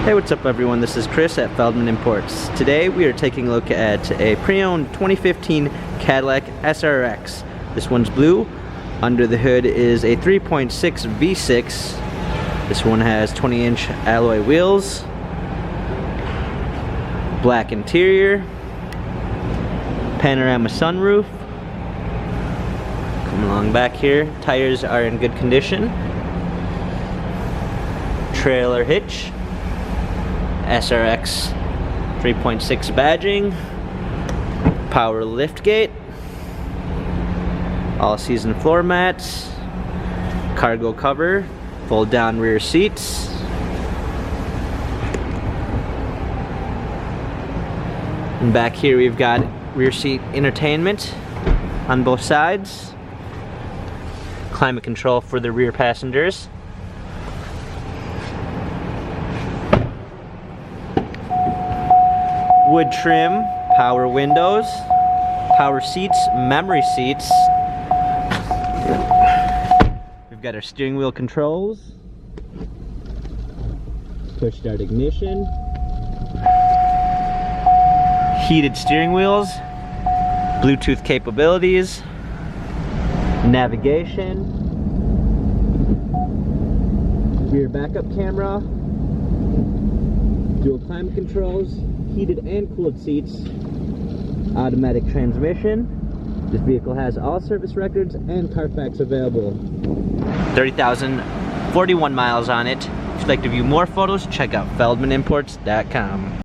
Hey, what's up everyone? This is Chris at Feldmann Imports. Today we are taking a look at a pre-owned 2015 Cadillac SRX. This one's blue. Under the hood is a 3.6 V6. This one has 20-inch alloy wheels, black interior, panorama sunroof. Come along back here. Tires are in good condition. Trailer hitch. SRX 3.6 badging, power liftgate, all season floor mats, cargo cover, fold down rear seats, and back here we've got rear seat entertainment on both sides, climate control for the rear passengers. Wood trim, power windows, power seats, memory seats. We've got our steering wheel controls, push start ignition, heated steering wheels, Bluetooth capabilities, navigation, rear backup camera, dual climate controls, heated and cooled seats, automatic transmission. This vehicle has all service records and Carfax available. 30,041 miles on it. If you'd like to view more photos, check out feldmannimports.com.